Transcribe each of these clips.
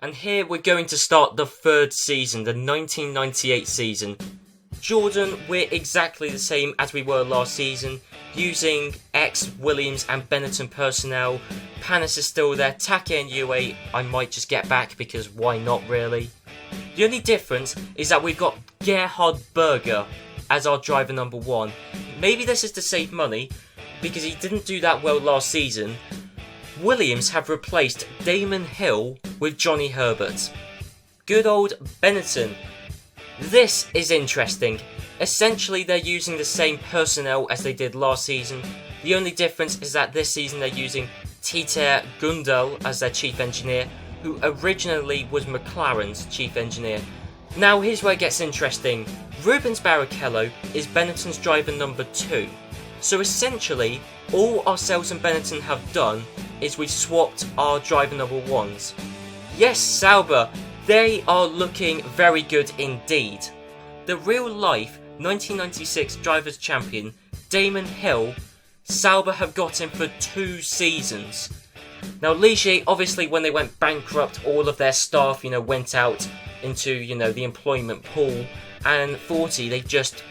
And here we're going to start the third season, the 1998 season. Jordan, we're exactly the same as we were last season, using X, Williams and Benetton personnel. Panis is still there. Take and UA I might just get back because why not really. The only difference is that we've got Gerhard Berger as our driver number 1. Maybe this is to save money because he didn't do that well last season. Williams have replaced Damon Hill with Johnny Herbert. Good old Benetton. This is interesting. Essentially they're using the same personnel as they did last season. The only difference is that this season they're using Dieter Gundel as their chief engineer, who originally was McLaren's chief engineer. Now here's where it gets interesting. Rubens Barrichello is Benetton's driver number 2. So essentially, all ourselves and Benetton have done is we've swapped our driver number 1s. Yes, Sauber, they are looking very good indeed. The real life 1996 Drivers' Champion, Damon Hill, Sauber have got him for 2 seasons. Now Ligier, obviously when they went bankrupt, all of their staff, went out into, the employment pool, and 40, they just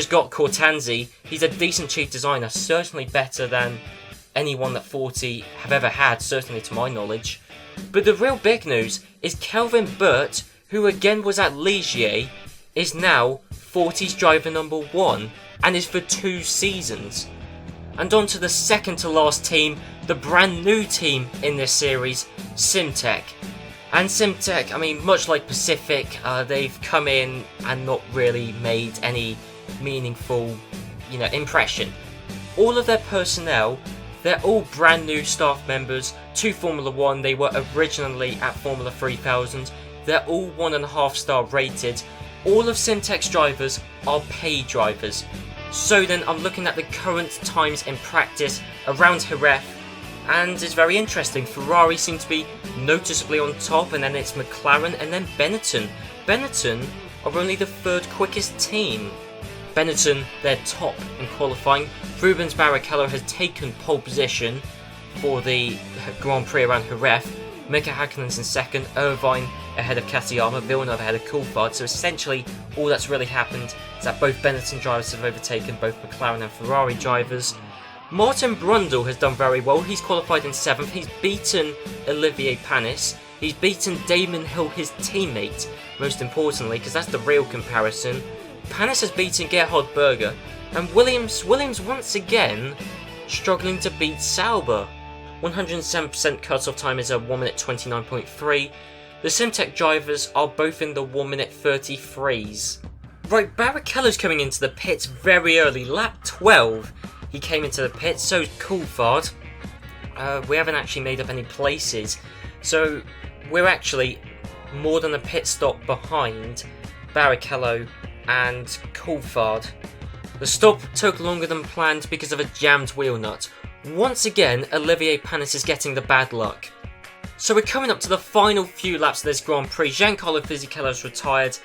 got Cortanzi. He's a decent chief designer, certainly better than anyone that 40 have ever had, certainly to my knowledge. But the real big news is Kelvin Burt, who again was at Ligier, is now 40's driver number 1 and is for 2 seasons. And on to the second to last team, the brand new team in this series, Simtech. And Simtech, much like Pacific, they've come in and not really made any meaningful, impression. All of their personnel, they're all brand new staff members to Formula 1. They were originally at Formula 3000. They're all 1.5 star rated. All of Simtech's drivers are pay drivers. So then I'm looking at the current times in practice around Jerez, and it's very interesting. Ferrari seem to be noticeably on top, and then it's McLaren and then Benetton. Benetton are only the 3rd quickest team. Benetton, they're top in qualifying. Rubens Barrichello has taken pole position for the Grand Prix around Jerez. Mika Häkkinen's in 2nd, Irvine ahead of Katayama, Villeneuve ahead of Coulthard. So essentially all that's really happened is that both Benetton drivers have overtaken both McLaren and Ferrari drivers. Martin Brundle has done very well. He's qualified in 7th. He's beaten Olivier Panis. He's beaten Damon Hill, his teammate, most importantly, because that's the real comparison. Panis has beaten Gerhard Berger, and Williams once again struggling to beat Sauber. 107% cut-off time is a 1 minute 29.3. The Simtech drivers are both in the 1 minute 33s. Right, Barrichello's coming into the pits very early, lap 12. He came into the pits, so Coulthard. We haven't actually made up any places, so we're actually more than a pit stop behind Barrichello and Coulthard. The stop took longer than planned because of a jammed wheel nut. Once again, Olivier Panis is getting the bad luck. So we're coming up to the final few laps of this Grand Prix. Giancarlo Fisichella retired,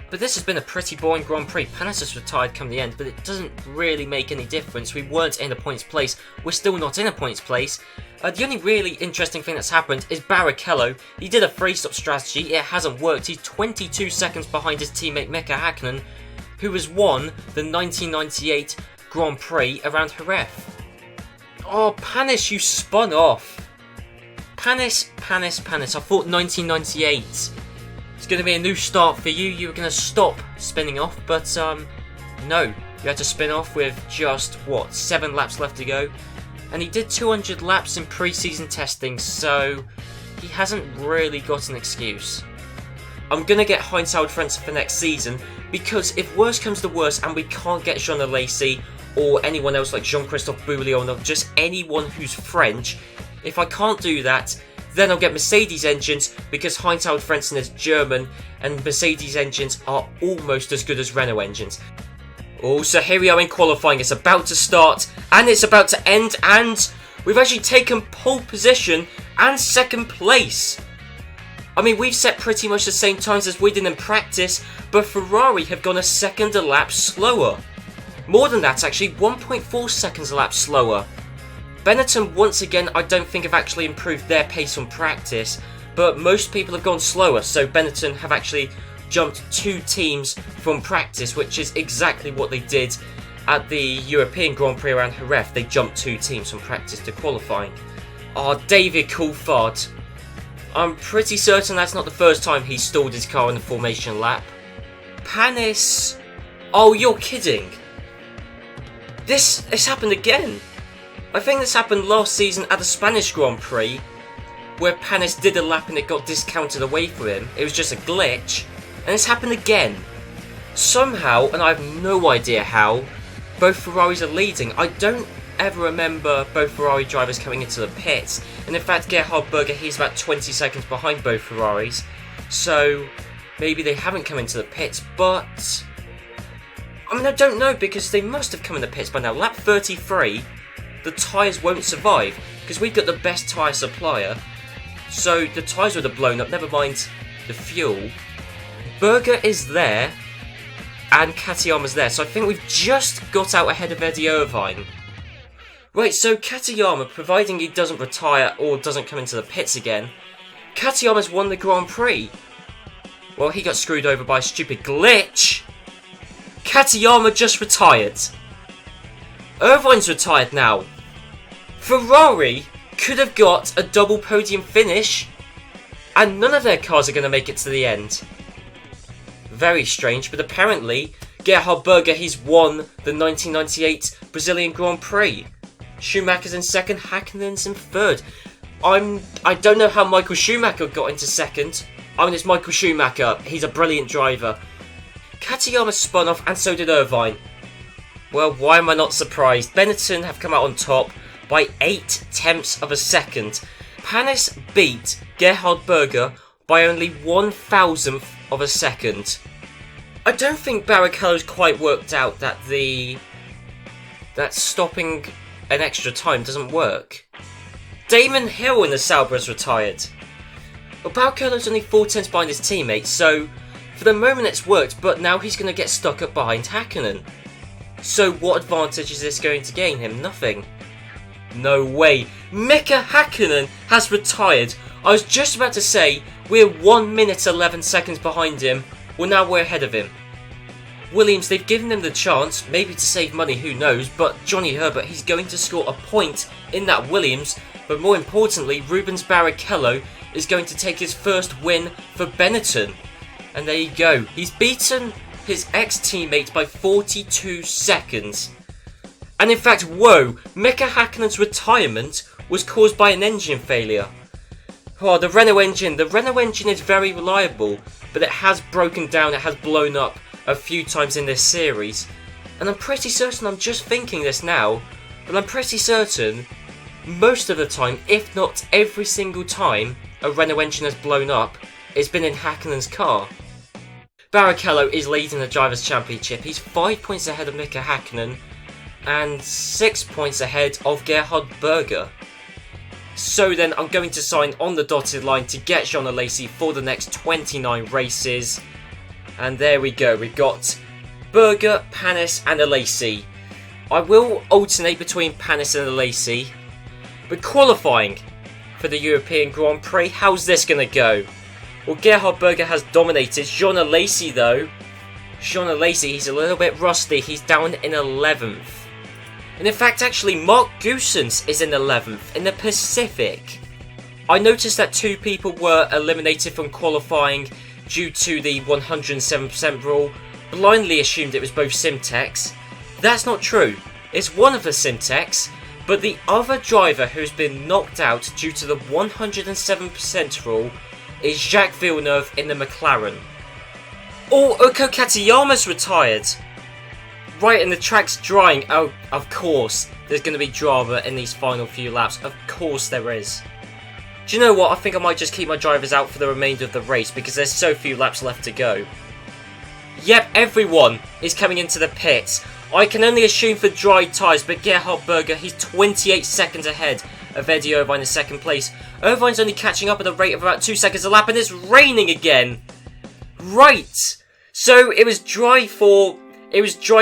but this has been a pretty boring Grand Prix. Panis has retired come the end, but it doesn't really make any difference. We weren't in a points place. We're still not in a points place. The only really interesting thing that's happened is Barrichello. He did a 3-stop strategy. It hasn't worked. He's 22 seconds behind his teammate Mika Häkkinen, who has won the 1998 Grand Prix around Jerez. Oh, Panis, you spun off. Panis. I thought 1998. It's going to be a new start for you. You were going to stop spinning off, but no. You had to spin off with just, 7 laps left to go. And he did 200 laps in pre-season testing, so he hasn't really got an excuse. I'm going to get Heinz Frentzen for next season, because if worse comes to worse and we can't get Jean Alesi or anyone else like Jean-Christophe Bouillon or just anyone who's French, if I can't do that, then I'll get Mercedes engines, because Heinz Frentzen is German and Mercedes engines are almost as good as Renault engines. Oh, so here we are in qualifying. It's about to start and it's about to end, and we've actually taken pole position and 2nd place. I mean, we've set pretty much the same times as we did in practice, but Ferrari have gone a second a lap slower. More than that, actually, 1.4 seconds a lap slower. Benetton, once again, I don't think have actually improved their pace on practice. but most people have gone slower, so Benetton have actually jumped 2 teams from practice, which is exactly what they did at the European Grand Prix around Jerez. They jumped 2 teams from practice to qualifying. David Coulthard. I'm pretty certain that's not the first time he stalled his car in the formation lap. Panis. Oh, you're kidding. This happened again. I think this happened last season at the Spanish Grand Prix, where Panis did a lap and it got discounted away for him. It was just a glitch. And it's happened again. Somehow, and I have no idea how, both Ferraris are leading. I don't ever remember both Ferrari drivers coming into the pits. And in fact, Gerhard Berger, he's about 20 seconds behind both Ferraris. So, maybe they haven't come into the pits, but I mean, I don't know, because they must have come in the pits by now. Lap 33, the tyres won't survive, because we've got the best tyre supplier. So, the tyres would have blown up, never mind the fuel. Berger is there, and Katayama's there, so I think we've just got out ahead of Eddie Irvine. Right, so Katayama, providing he doesn't retire or doesn't come into the pits again, Katayama's won the Grand Prix. Well, he got screwed over by a stupid glitch. Katayama just retired. Irvine's retired now. Ferrari could have got a double podium finish, and none of their cars are going to make it to the end. Very strange, but apparently Gerhard Berger, he's won the 1998 Brazilian Grand Prix. Schumacher's in second, Häkkinen's in third. I don't know how Michael Schumacher got into second. I mean, it's Michael Schumacher. He's a brilliant driver. Katayama spun off, and so did Irvine. Well, why am I not surprised? Benetton have come out on top by 0.8 of a second. Panis beat Gerhard Berger by only 1,000th of a second. I don't think Barrichello's quite worked out that stopping an extra time doesn't work. Damon Hill in the Sauber has retired. Well, Barrichello's only 4 tenths behind his teammates, so for the moment it's worked, but now he's going to get stuck up behind Häkkinen. So what advantage is this going to gain him? Nothing. No way. Mika Häkkinen has retired. I was just about to say, we're 1 minute 11 seconds behind him. Well, now we're ahead of him. Williams, they've given him the chance, maybe to save money, who knows, but Johnny Herbert, he's going to score a point in that Williams, but more importantly, Rubens Barrichello is going to take his first win for Benetton. And there you go. He's beaten his ex-teammate by 42 seconds. And in fact, whoa, Mika Häkkinen's retirement was caused by an engine failure. Oh, the Renault engine is very reliable, but it has broken down, it has blown up a few times in this series. And I'm pretty certain, I'm just thinking this now, but I'm pretty certain most of the time, if not every single time a Renault engine has blown up, it's been in Häkkinen's car. Barrichello is leading the Drivers' Championship. He's 5 points ahead of Mika Häkkinen and 6 points ahead of Gerhard Berger. So then I'm going to sign on the dotted line to get Jean Alesi for the next 29 races. And there we go. We've got Berger, Panis and Alesi. I will alternate between Panis and Alesi. But qualifying for the European Grand Prix, how's this going to go? Well, Gerhard Berger has dominated. Jean Alesi though, he's a little bit rusty. He's down in 11th. And in fact, actually, Mark Goossens is in 11th in the Pacific. I noticed that 2 people were eliminated from qualifying due to the 107% rule. Blindly assumed it was both Simtex. That's not true. It's one of the Simtex, but the other driver who's been knocked out due to the 107% rule is Jacques Villeneuve in the McLaren. Oh, Uko Katayama's retired. Right, and the track's drying. Oh, of course, there's going to be drama in these final few laps. Of course there is. Do you know what? I think I might just keep my drivers out for the remainder of the race because there's so few laps left to go. Yep, everyone is coming into the pits. I can only assume for dry tyres, but Gerhard Berger, he's 28 seconds ahead of Eddie Irvine in second place. Irvine's only catching up at a rate of about 2 seconds a lap, and it's raining again. Right, so it was dry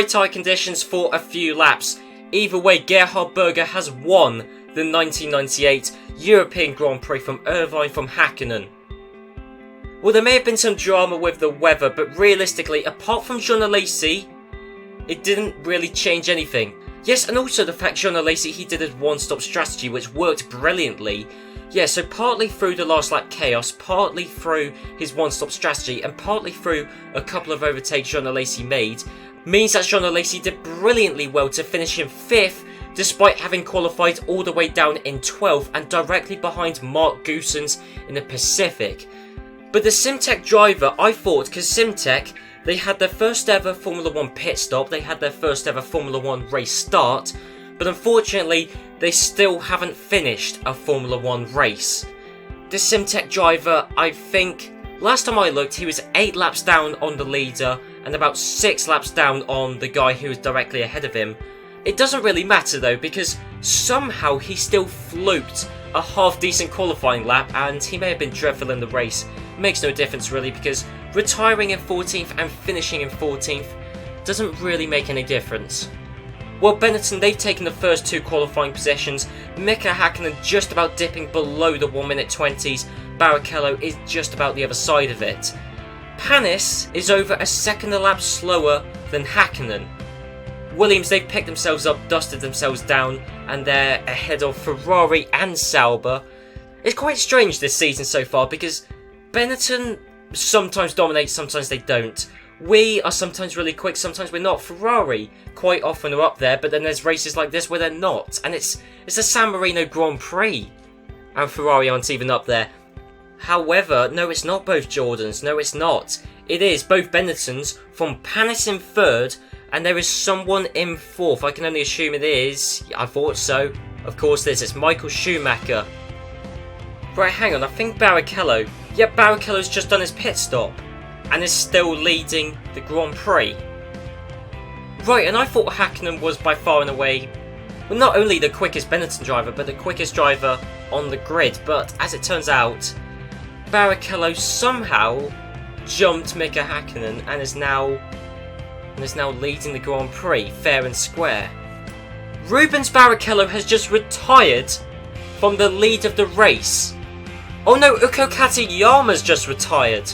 tyre conditions for a few laps. Either way, Gerhard Berger has won the 1998 European Grand Prix from Irvine from Häkkinen. Well, there may have been some drama with the weather, but realistically, apart from Jean Alesi, it didn't really change anything. Yes, and also the fact Jean Alesi, he did his one-stop strategy, which worked brilliantly. Yeah, so partly through the last lap chaos, partly through his one-stop strategy, and partly through a couple of overtakes Jean Alesi made, means that Jean Alesi did brilliantly well to finish in 5th, despite having qualified all the way down in 12th and directly behind Mark Goossens in the Pacific. But the Simtek driver, I thought, because Simtek, they had their first ever Formula 1 pit stop, they had their first ever Formula 1 race start, but unfortunately, they still haven't finished a Formula 1 race. The Simtek driver, I think, last time I looked, he was 8 laps down on the leader and about 6 laps down on the guy who was directly ahead of him. It doesn't really matter though, because somehow he still fluked a half-decent qualifying lap, and he may have been dreadful in the race. It makes no difference really, because retiring in 14th and finishing in 14th doesn't really make any difference. Well, Benetton, they've taken the first 2 qualifying positions. Mika Hakkinen just about dipping below the 1 minute 20s. Barrichello is just about the other side of it. Panis is over a second a lap slower than Hakkinen. Williams, they've picked themselves up, dusted themselves down, and they're ahead of Ferrari and Sauber. It's quite strange this season so far, because Benetton sometimes dominate, sometimes they don't. We are sometimes really quick, sometimes we're not. Ferrari quite often are up there, but then there's races like this where they're not. And it's the San Marino Grand Prix, and Ferrari aren't even up there. However, no, it's not both Jordans, no it's not. It is both Benettons, from Panis in 3rd, and there is someone in 4th. I can only assume it is. I thought so. Of course this is Michael Schumacher. Right, hang on, I think Barrichello. Yep, Barrichello's just done his pit stop and is still leading the Grand Prix. Right, and I thought Hakkinen was by far and away, well, not only the quickest Benetton driver, but the quickest driver on the grid. But as it turns out, Barrichello somehow jumped Mika Hakkinen and is now leading the Grand Prix, fair and square. Rubens Barrichello has just retired from the lead of the race. Oh no, Uko Katayama's just retired.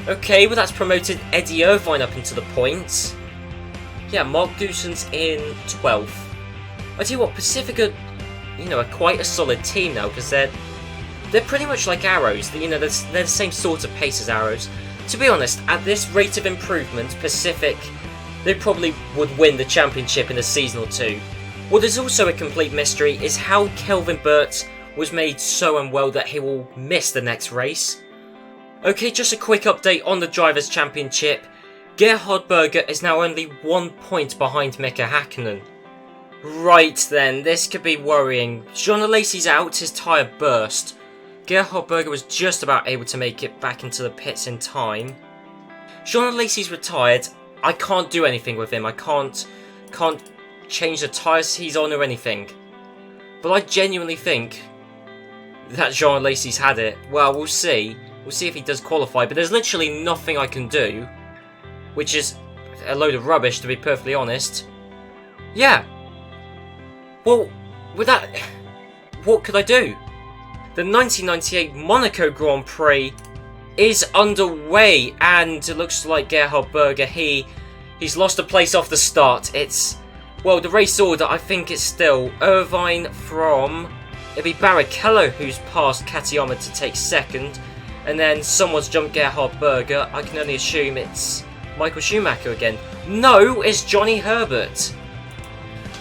Okay, well that's promoted Eddie Irvine up into the points. Yeah, Mark Goossens in 12th. I tell you what, Pacifica, are quite a solid team now, because they're pretty much like Arrows. They're the same sort of pace as Arrows. To be honest, at this rate of improvement, Pacific, they probably would win the championship in a season or 2. What is also a complete mystery is how Kelvin Burt was made so unwell that he will miss the next race. Okay, just a quick update on the Drivers' Championship. Gerhard Berger is now only 1 point behind Mika Hakkinen. Right then, this could be worrying. Jean Alesi's out, his tyre burst. Gerhard Berger was just about able to make it back into the pits in time. Jean Alesi's retired. I can't do anything with him. I can't change the tyres he's on or anything. But I genuinely think that Jean Alesi's had it. Well, we'll see. We'll see if he does qualify, but there's literally nothing I can do, which is a load of rubbish, to be perfectly honest. Yeah. Well, with that, what could I do? The 1998 Monaco Grand Prix is underway, and it looks like Gerhard Berger, he's lost a place off the start. Well, the race order, I think it's still Irvine from, it'll be Barrichello who's passed Katayama to take 2nd, and then someone's jumped Gerhard Berger. I can only assume it's Michael Schumacher again. No, it's Johnny Herbert.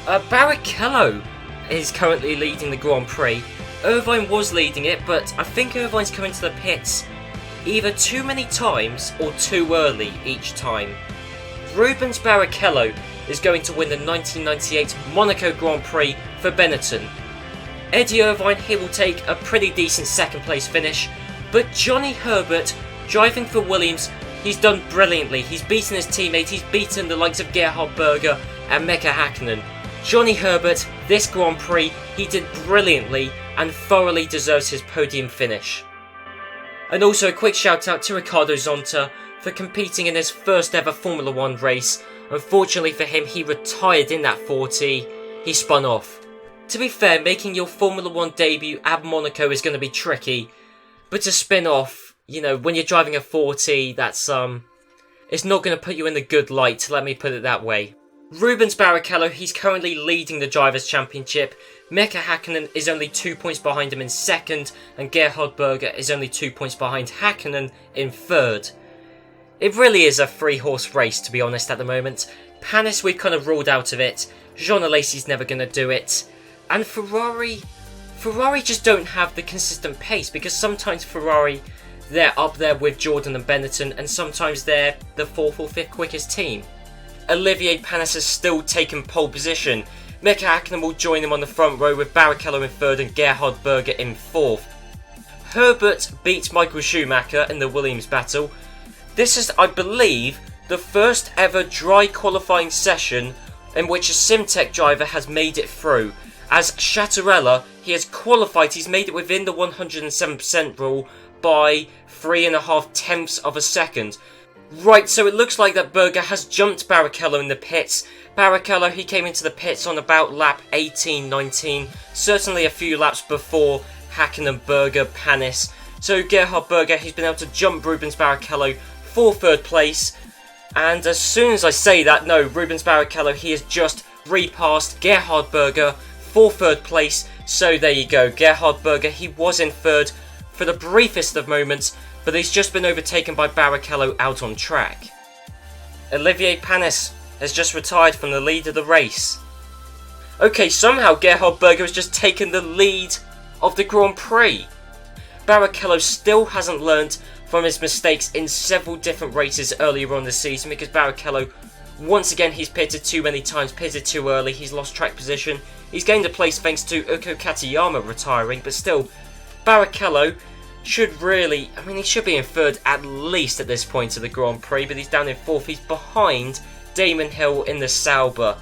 Barrichello is currently leading the Grand Prix. Irvine was leading it, but I think Irvine's coming to the pits either too many times or too early each time. Rubens Barrichello is going to win the 1998 Monaco Grand Prix for Benetton. Eddie Irvine, he will take a pretty decent 2nd place finish, but Johnny Herbert, driving for Williams, he's done brilliantly. He's beaten his teammate, he's beaten the likes of Gerhard Berger and Mika Hakkinen. Johnny Herbert, this Grand Prix, he did brilliantly and thoroughly deserves his podium finish. And also a quick shout out to Ricardo Zonta for competing in his first ever Formula 1 race. Unfortunately for him, he retired in that 40, he spun off. To be fair, making your Formula 1 debut at Monaco is going to be tricky, but to spin off, you know, when you're driving a 40, that's, it's not going to put you in the good light, let me put it that way. Rubens Barrichello, he's currently leading the Drivers' Championship. Mika Hakkinen is only 2 points behind him in second, and Gerhard Berger is only 2 points behind Hakkinen in third. It really is a three-horse race, to be honest, at the moment. Panis, we've kind of ruled out of it. Jean Alesi's never going to do it. And Ferrari just don't have the consistent pace, because sometimes Ferrari, they're up there with Jordan and Benetton, and sometimes they're the 4th or 5th quickest team. Olivier Panis has still taken pole position. Mika Hakkinen will join him on the front row with Barrichello in third and Gerhard Berger in fourth. Herbert beat Michael Schumacher in the Williams battle. This is, I believe, the first ever dry qualifying session in which a Simtech driver has made it through. As Chattarella, he has qualified, he's made it within the 107% rule by 3.5 tenths of a second. Right, so it looks like that Berger has jumped Barrichello in the pits. Barrichello, he came into the pits on about lap 18, 19, certainly a few laps before Hakkinen, Berger, Panis. So Gerhard Berger, he's been able to jump Rubens Barrichello for third place. And as soon as I say that, no, Rubens Barrichello, he has just repassed Gerhard Berger for third place. So there you go, Gerhard Berger, he was in third for the briefest of moments, but he's just been overtaken by Barrichello out on track. Olivier Panis has just retired from the lead of the race. Okay, somehow Gerhard Berger has just taken the lead of the Grand Prix. Barrichello still hasn't learnt from his mistakes in several different races earlier on this season, because Barrichello, once again, he's pitted too many times, pitted too early, he's lost track position. He's gained a place thanks to Uko Katayama retiring, but still, Barrichello should really, I mean, he should be in third at least at this point of the Grand Prix, but he's down in fourth. He's behind Damon Hill in the Sauber.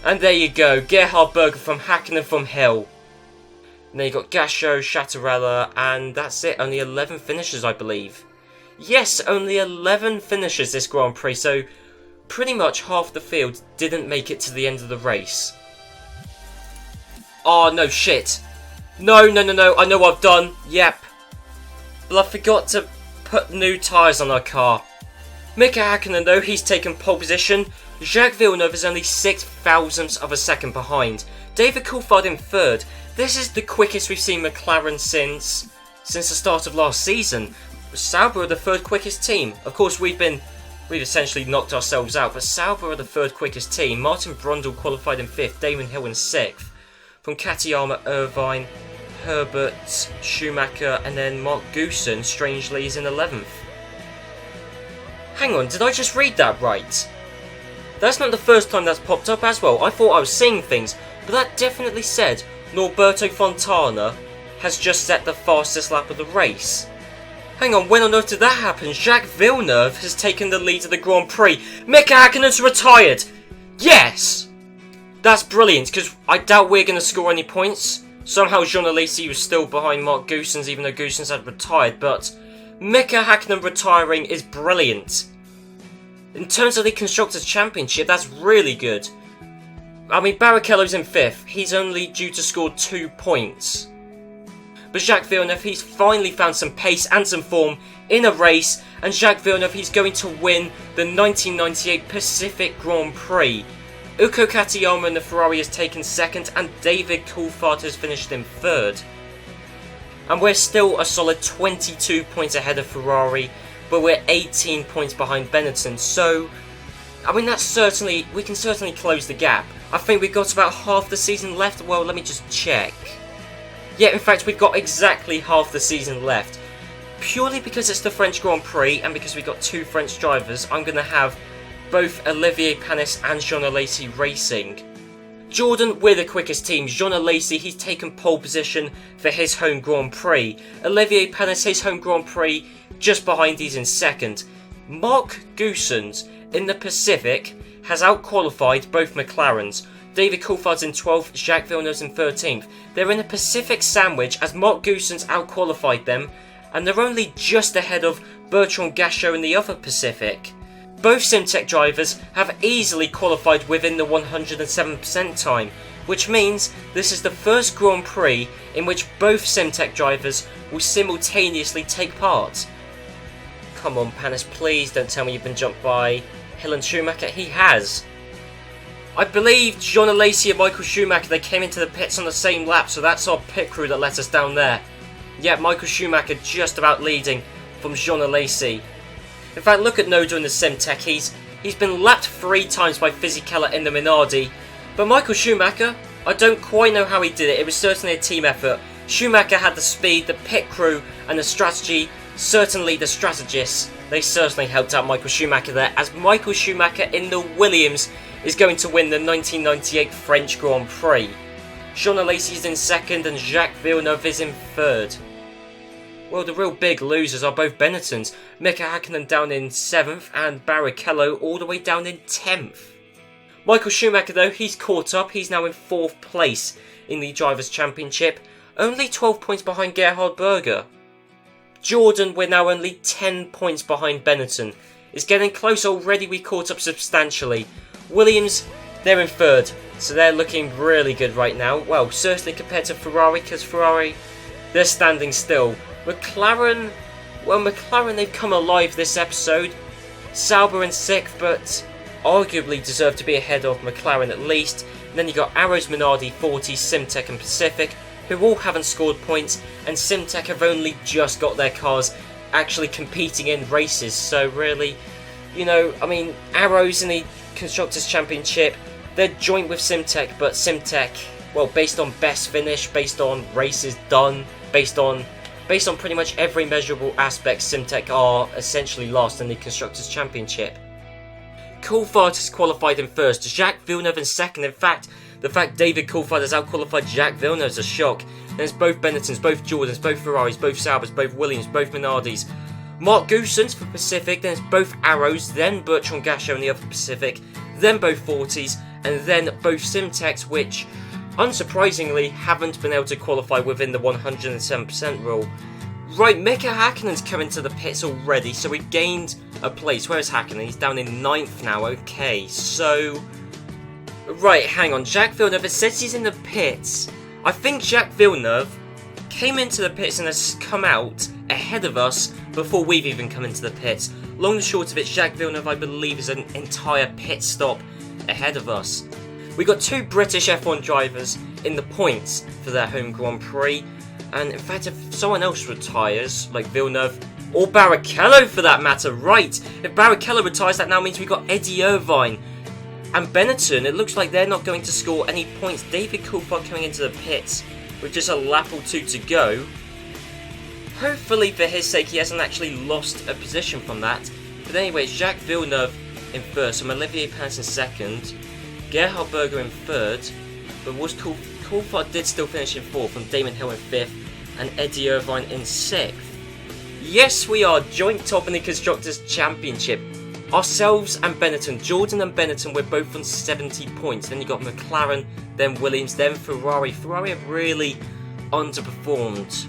And there you go, Gerhard Berger from Hakkinen from Hill. And then you got Gasho, Chattarella, and that's it. Only 11 finishers, I believe. Yes, only 11 finishers this Grand Prix, so pretty much half the field didn't make it to the end of the race. Oh, no, shit. No, I know what I've done. Yep. But I forgot to put new tyres on our car. Mika Hakkinen, though, he's taken pole position. Jacques Villeneuve is only 6 thousandths of a second behind. David Coulthard in third. This is the quickest we've seen McLaren since the start of last season. Sauber are the third quickest team. Of course, we've essentially knocked ourselves out, but Sauber are the third quickest team. Martin Brundle qualified in fifth. Damon Hill in sixth. From Katayama, Irvine, Herbert, Schumacher, and then Mark Goosen, strangely, is in 11th. Hang on, did I just read that right? That's not the first time that's popped up as well. I thought I was seeing things, but that definitely said Norberto Fontana has just set the fastest lap of the race. Hang on, when on earth did that happen? Jacques Villeneuve has taken the lead of the Grand Prix. Mika Hakkinen's retired! Yes! That's brilliant, because I doubt we're going to score any points. Somehow Jean Alesi was still behind Mark Goossens, even though Goossens had retired, but Mika Hakkinen retiring is brilliant. In terms of the Constructors' Championship, that's really good. I mean, Barrichello's in 5th. He's only due to score 2 points. But Jacques Villeneuve, he's finally found some pace and some form in a race. And Jacques Villeneuve, he's going to win the 1998 Pacific Grand Prix. Uko Katayama in the Ferrari has taken 2nd, and David Coulthard has finished in 3rd. And we're still a solid 22 points ahead of Ferrari, but we're 18 points behind Benetton. So, I mean, we can certainly close the gap. I think we've got about half the season left. Well, let me just check. Yeah, in fact, we've got exactly half the season left. Purely because it's the French Grand Prix, and because we've got 2 French drivers, I'm going to have both Olivier Panis and Jean Alesi racing. Jordan, we're the quickest team. Jean Alesi, he's taken pole position for his home Grand Prix. Olivier Panis, his home Grand Prix, just behind, he's in 2nd. Mark Goossens in the Pacific has out-qualified both McLarens. David Coulthard's in 12th, Jacques Villeneuve's in 13th. They're in a Pacific sandwich as Mark Goossens out-qualified them, and they're only just ahead of Bertrand Gachot in the other Pacific. Both Simtech drivers have easily qualified within the 107% time. which means this is the first Grand Prix in which both Simtech drivers will simultaneously take part. Come on, Panis, please don't tell me you've been jumped by Hill and Schumacher. He has. I believe John Alesi and Michael Schumacher, they came into the pits on the same lap, so that's our pit crew that let us down there. Yeah, Michael Schumacher just about leading from John Alesi. In fact, look at Noda in the Simtech. He's been lapped 3 times by Fisichella in the Minardi. But Michael Schumacher, I don't quite know how he did it. It was certainly a team effort. Schumacher had the speed, the pit crew, and the strategy. Certainly the strategists. They certainly helped out Michael Schumacher there, as Michael Schumacher in the Williams is going to win the 1998 French Grand Prix. Jean Alesi is in second and Jacques Villeneuve is in third. Well, the real big losers are both Benettons. Mika Hakkinen down in 7th and Barrichello all the way down in 10th. Michael Schumacher though, he's caught up. He's now in 4th place in the Drivers' Championship. Only 12 points behind Gerhard Berger. Jordan, we're now only 10 points behind Benetton. It's getting close already, we caught up substantially. Williams, they're in 3rd, so they're looking really good right now. Well, certainly compared to Ferrari, because Ferrari, they're standing still. McLaren, well, McLaren, they've come alive this episode. Sauber in 6th, but arguably deserve to be ahead of McLaren at least. And then you got Arrows, Minardi, 40, Simtech and Pacific, who all haven't scored points, and Simtech have only just got their cars actually competing in races. So really, you know, I mean, Arrows in the Constructors' Championship, they're joint with Simtech, but Simtech, well, based on best finish, based on races done, based on pretty much every measurable aspect, Simtech are essentially last in the Constructors' Championship. Coulthard has qualified in 1st, Jacques Villeneuve in 2nd. In fact, the fact David Coulthard has outqualified Jacques Villeneuve is a shock. There's both Benettons, both Jordans, both Ferraris, both Saubers, both Williams, both Minardis. Mark Goosens for Pacific, then it's both Arrows, then Bertrand Gachot in the other Pacific, then both 40s, and then both Simtechs, which, unsurprisingly, haven't been able to qualify within the 107% rule. Right, Mika Hakkinen's coming to the pits already, so we've gained a place. Where's Hakkinen? He's down in 9th now, okay, so... Right, hang on, Jacques Villeneuve, it says he's in the pits. I think Jacques Villeneuve came into the pits and has come out ahead of us before we've even come into the pits. Long and short of it, Jacques Villeneuve, I believe, is an entire pit stop ahead of us. We got 2 British F1 drivers in the points for their home Grand Prix, and in fact, if someone else retires, like Villeneuve, or Barrichello for that matter, right, if Barrichello retires, that now means we've got Eddie Irvine and Benetton. It looks like they're not going to score any points. David Coulthard coming into the pits with just a lap or 2 to go. Hopefully for his sake he hasn't actually lost a position from that. But anyway, Jacques Villeneuve in 1st, and Olivier Panis in 2nd, Gerhard Berger in 3rd, but was Coulthard did still finish in 4th, and Damon Hill in 5th, and Eddie Irvine in 6th. Yes, we are joint top in the Constructors' Championship. Ourselves and Benetton, Jordan and Benetton, we're both on 70 points. Then you got McLaren, then Williams, then Ferrari. Ferrari have really underperformed.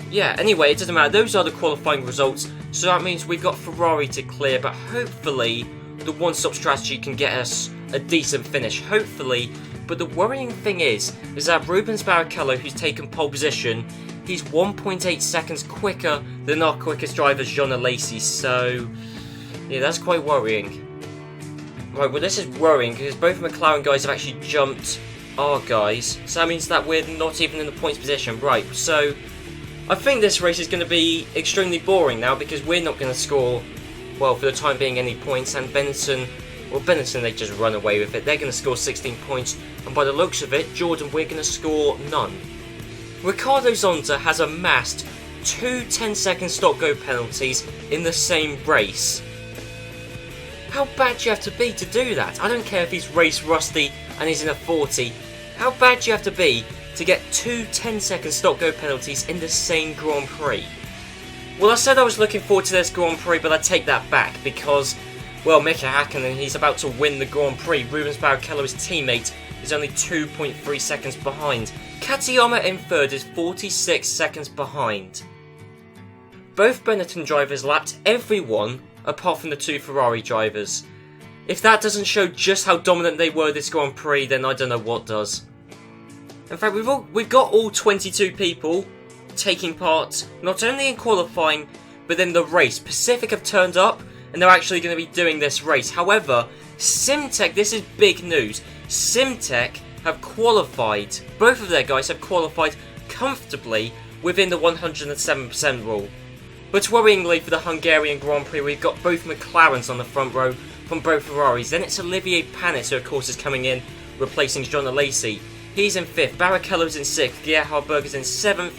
Yeah, anyway, it doesn't matter. Those are the qualifying results. So that means we've got Ferrari to clear, but hopefully the one-stop strategy can get us a decent finish. Hopefully. But the worrying thing is that Rubens Barrichello, who's taken pole position, he's 1.8 seconds quicker than our quickest driver, Jean Alesi. So yeah, that's quite worrying. Right, well, this is worrying because both McLaren guys have actually jumped our guys. So that means that we're not even in the points position. Right, so I think this race is going to be extremely boring now because we're not going to score, well, for the time being, any points. And Benetton, they just run away with it. They're going to score 16 points. And by the looks of it, Jordan, we're going to score none. Ricardo Zonta has amassed 2 10-second stop-go penalties in the same race. How bad do you have to be to do that? I don't care if he's race rusty and he's in a 40. How bad do you have to be to get 2 10-second stop-go penalties in the same Grand Prix? Well, I said I was looking forward to this Grand Prix, but I take that back because, well, Mika Hakkinen, he's about to win the Grand Prix. Rubens Barrichello, his teammate, is only 2.3 seconds behind. Katayama in 3rd is 46 seconds behind. Both Benetton drivers lapped everyone apart from the 2 Ferrari drivers. If that doesn't show just how dominant they were this Grand Prix, then I don't know what does. In fact, we've got all 22 people taking part, not only in qualifying, but in the race. Pacific have turned up, and they're actually going to be doing this race. However, Simtech, this is big news. Simtech have qualified, both of their guys have qualified comfortably within the 107% rule. But worryingly for the Hungarian Grand Prix, we've got both McLarens on the front row from both Ferraris. Then it's Olivier Panis, who of course is coming in, replacing John Alesi. He's in 5th, Barrichello's in 6th, Gerhard Berger's in 7th.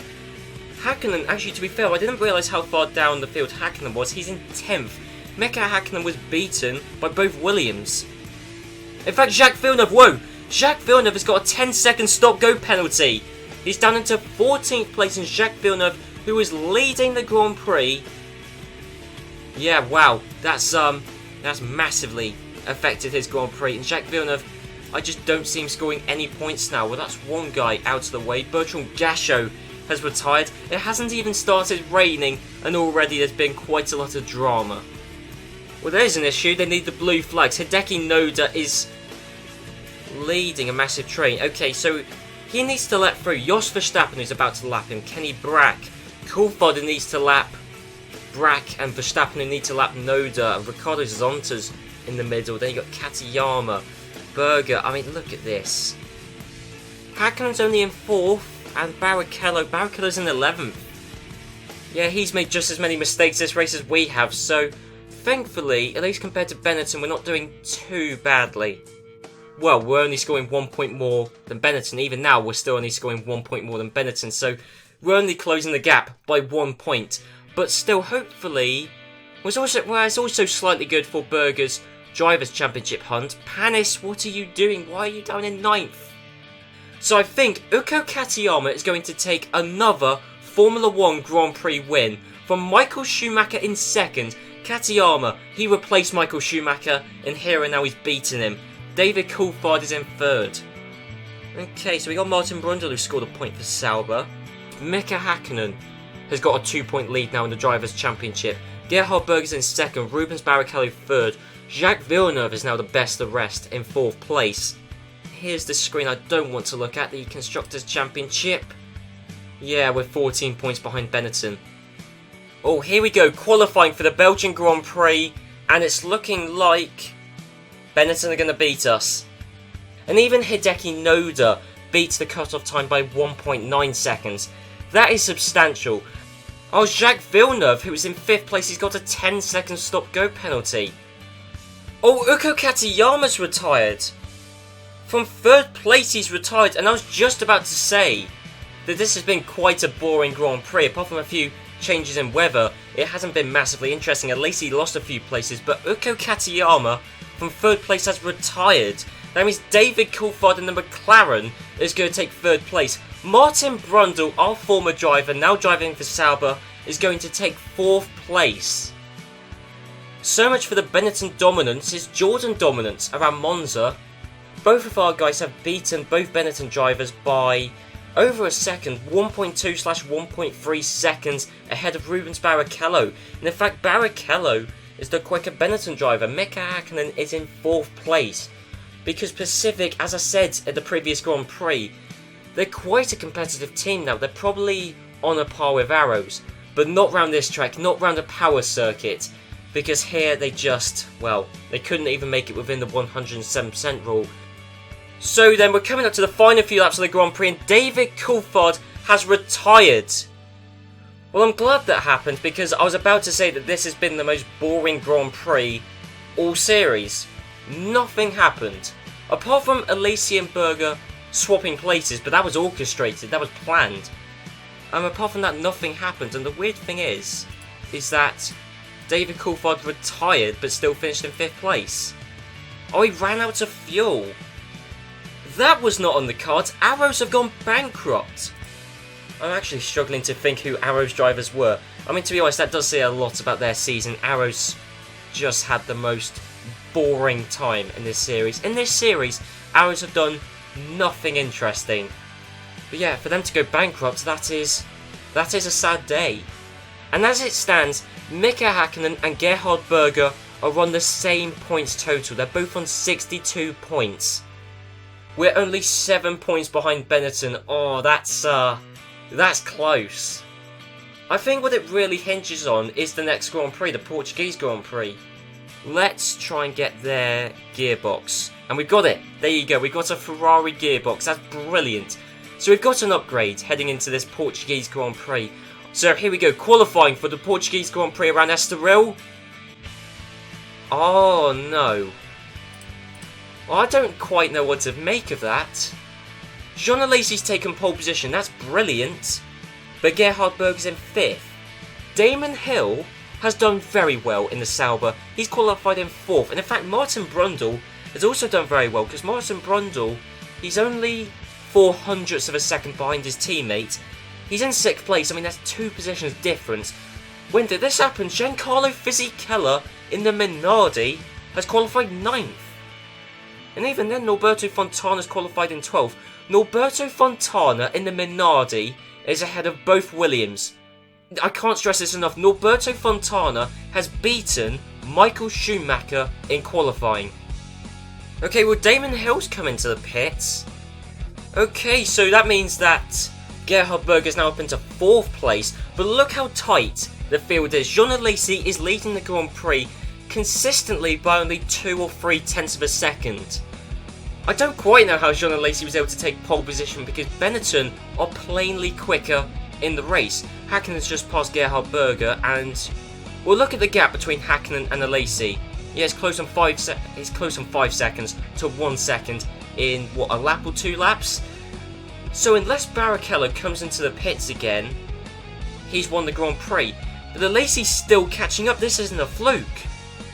Hakkinen, actually to be fair, I didn't realise how far down the field Hakkinen was. He's in 10th. Mika Hakkinen was beaten by both Williams. In fact, Jacques Villeneuve, Jacques Villeneuve has got a 10-second stop-go penalty. He's down into 14th place, and Jacques Villeneuve, who is leading the Grand Prix. Yeah, wow, that's massively affected his Grand Prix. And Jacques Villeneuve, I just don't see him scoring any points now. Well, that's one guy out of the way. Bertrand Gachot has retired. It hasn't even started raining, and already there's been quite a lot of drama. Well, there is an issue. They need the blue flags. Hideki Noda is leading a massive train. Okay, so he needs to lap through Jos Verstappen, who's about to lap him. Kenny Brack. Coulthard needs to lap Brack, and Verstappen who need to lap Noda. And Ricardo Zonta's in the middle. Then you got Katayama, Berger. I mean, look at this. Hakkinen's only in 4th, and Barrichello's in 11th. Yeah, he's made just as many mistakes this race as we have, so thankfully, at least compared to Benetton, we're not doing too badly. Well, we're only scoring 1 point more than Benetton. Even now, we're still only scoring 1 point more than Benetton, so we're only closing the gap by 1 point. But still, hopefully, it's also slightly good for Berger's Drivers' Championship hunt. Panis, what are you doing? Why are you down in 9th? So I think Uko Katayama is going to take another Formula 1 Grand Prix win from Michael Schumacher in 2nd. Katayama, he replaced Michael Schumacher, and here and now he's beaten him. David Coulthard is in 3rd. Okay, so we got Martin Brundle, who scored a point for Sauber. Mika Hakkinen has got a 2-point lead now in the Drivers' Championship. Gerhard Berger's in 2nd, Rubens Barrichello 3rd. Jacques Villeneuve is now the best of the rest in 4th place. Here's the screen I don't want to look at, the Constructors' Championship. Yeah, we're 14 points behind Benetton. Oh, here we go, qualifying for the Belgian Grand Prix, and it's looking like Benetton are going to beat us. And even Hideki Noda beats the cut-off time by 1.9 seconds. That is substantial. Oh, Jacques Villeneuve, who was in 5th place, he's got a 10-second stop-go penalty. Oh, Uko Katayama's retired. From 3rd place he's retired, and I was just about to say that this has been quite a boring Grand Prix. Apart from a few changes in weather, it hasn't been massively interesting. At least he lost a few places, but Uko Katayama from 3rd place has retired. That means David Coulthard in the McLaren is going to take 3rd place. Martin Brundle, our former driver, now driving for Sauber, is going to take 4th place. So much for the Benetton dominance. It's Jordan dominance around Monza. Both of our guys have beaten both Benetton drivers by over a second, 1.2/1.3 seconds ahead of Rubens Barrichello. And in fact, Barrichello is the quicker Benetton driver. Mika Hakkinen is in 4th place. Because Pacific, as I said at the previous Grand Prix, they're quite a competitive team now. They're probably on a par with Arrows, but not round this track, not round a power circuit. Because here they just, well, they couldn't even make it within the 107% rule. So then we're coming up to the final few laps of the Grand Prix, and David Coulthard has retired. Well, I'm glad that happened, because I was about to say that this has been the most boring Grand Prix all series. Nothing happened. Apart from Alesi and Berger swapping places, but that was orchestrated, that was planned. Apart from that, nothing happened, and the weird thing is that David Coulthard retired, but still finished in 5th place. Oh, he ran out of fuel. That was not on the cards. Arrows have gone bankrupt. I'm actually struggling to think who Arrows drivers were. I mean, to be honest, that does say a lot about their season. Arrows just had the most boring time in this series. In this series, Arrows have done nothing interesting. But yeah, for them to go bankrupt, that is a sad day. And as it stands, Mika Hakkinen and Gerhard Berger are on the same points total. They're both on 62 points. We're only 7 points behind Benetton. Oh, that's close. I think what it really hinges on is the next Grand Prix, the Portuguese Grand Prix. Let's try and get their gearbox. And we've got it. There you go. We've got a Ferrari gearbox. That's brilliant. So we've got an upgrade heading into this Portuguese Grand Prix. So here we go. Qualifying for the Portuguese Grand Prix around Estoril. Oh, no. Well, I don't quite know what to make of that. Jean Alesi's taken pole position. That's brilliant. But Gerhard Berger's in 5th. Damon Hill has done very well in the Sauber. He's qualified in 4th. And in fact, Martin Brundle has also done very well, because Martin Brundle, he's only 0.04 of a second behind his teammate. He's in 6th place. I mean, that's 2 positions difference. When did this happen? Giancarlo Fisichella in the Minardi has qualified 9th. And even then, Norberto Fontana's qualified in 12th. Norberto Fontana in the Minardi is ahead of both Williams. I can't stress this enough. Norberto Fontana has beaten Michael Schumacher in qualifying. Okay, well, Damon Hill's come into the pits. Okay, so that means that Gerhard Berger's now up into 4th place. But look how tight the field is. Jean Alesi is leading the Grand Prix consistently by only 2 or 3 tenths of a second. I don't quite know how Jean Alesi was able to take pole position, because Benetton are plainly quicker in the race. Häkkönen's just passed Gerhard Berger, and we'll look at the gap between Häkkinen and Alesi. Yeah, it's close on 5 seconds to 1 second in what, a lap or 2 laps? So unless Barrichello comes into the pits again, he's won the Grand Prix. But Alesi's still catching up. This isn't a fluke.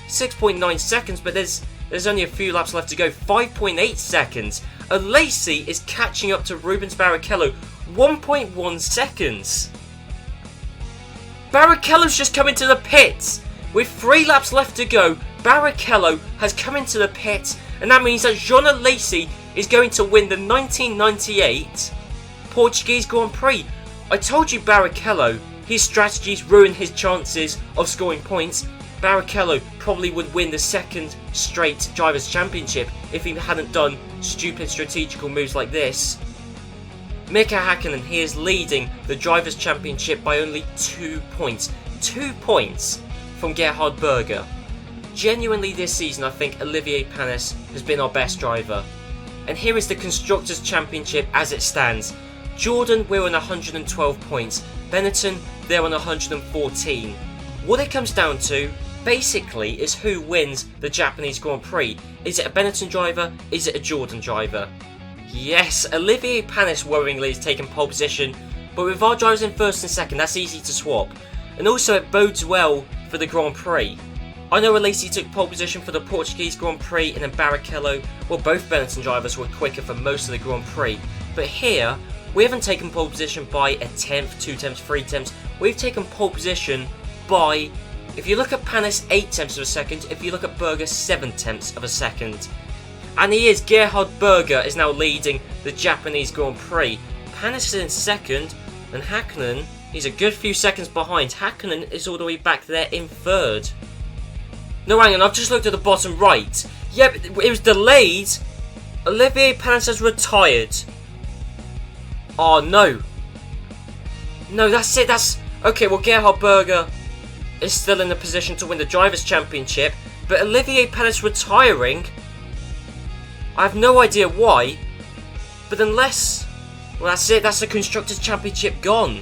6.9 seconds, but there's only a few laps left to go. 5.8 seconds. Alesi is catching up to Rubens Barrichello. 1.1 seconds. Barrichello's just come into the pits. With 3 laps left to go, Barrichello has come into the pits, and that means that Jean Alesi is going to win the 1998 Portuguese Grand Prix. I told you Barrichello, his strategies ruin his chances of scoring points. Barrichello probably would win the 2nd straight Drivers' Championship if he hadn't done stupid strategical moves like this. Mika Häkkinen, he is leading the Drivers' Championship by only 2 points. 2 points from Gerhard Berger. Genuinely this season, I think Olivier Panis has been our best driver. And here is the Constructors' Championship as it stands. Jordan, we're on 112 points. Benetton, they're on 114. What it comes down to, basically, is who wins the Japanese Grand Prix. Is it a Benetton driver? Is it a Jordan driver? Yes, Olivier Panis worryingly is taking pole position, but with our drivers in 1st and 2nd, that's easy to swap. And also it bodes well for the Grand Prix. I know Alesi took pole position for the Portuguese Grand Prix, and then Barrichello, well, both Benetton drivers were quicker for most of the Grand Prix. But here, we haven't taken pole position by a tenth, 2 tenths, 3 tenths. We've taken pole position by, if you look at Panis, 8 tenths of a second. If you look at Berger, 7 tenths of a second. And Gerhard Berger is now leading the Japanese Grand Prix. Panis is in 2nd, and Häkkinen, he's a good few seconds behind. Häkkinen is all the way back there in 3rd. No, hang on, I've just looked at the bottom right. Yep, it was delayed. Olivier Panis has retired. Oh, no. No, that's it, okay, well, Gerhard Berger is still in the position to win the Drivers' Championship, but Olivier Panis retiring, I have no idea why, but unless, well, that's it, that's the Constructors' Championship gone.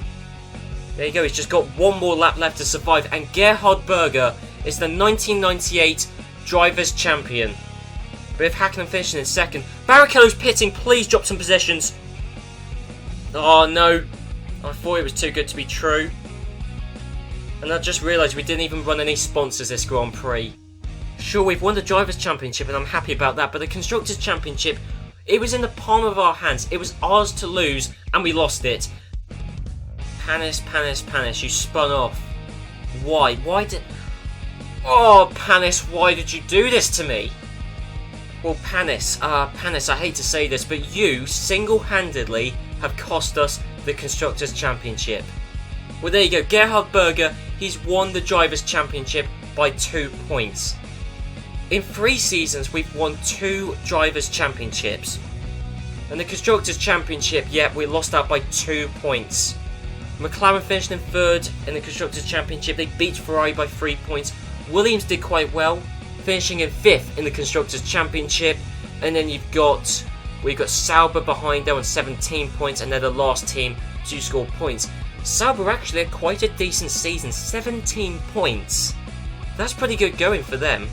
There you go, he's just got 1 more lap left to survive, and Gerhard Berger is the 1998 Drivers' Champion. With Häkkinen finishing in 2nd. Barrichello's pitting, please drop some positions. Oh no, I thought it was too good to be true. And I just realised we didn't even run any sponsors this Grand Prix. Sure, we've won the Drivers' Championship and I'm happy about that, but the Constructors' Championship, it was in the palm of our hands. It was ours to lose and we lost it. Panis, you spun off. Why? Oh, Panis, why did you do this to me? Well, Panis, I hate to say this, but you single-handedly have cost us the Constructors' Championship. Well, there you go. Gerhard Berger, he's won the Drivers' Championship by 2 points. In 3 seasons, we've won 2 Drivers' Championships. And the Constructors' Championship, yep, we lost out by 2 points. McLaren finished in 3rd in the Constructors' Championship. They beat Ferrari by 3 points. Williams did quite well, finishing in 5th in the Constructors' Championship. And then we've got Sauber behind them on 17 points, and they're the last team to score points. Sauber actually had quite a decent season, 17 points. That's pretty good going for them.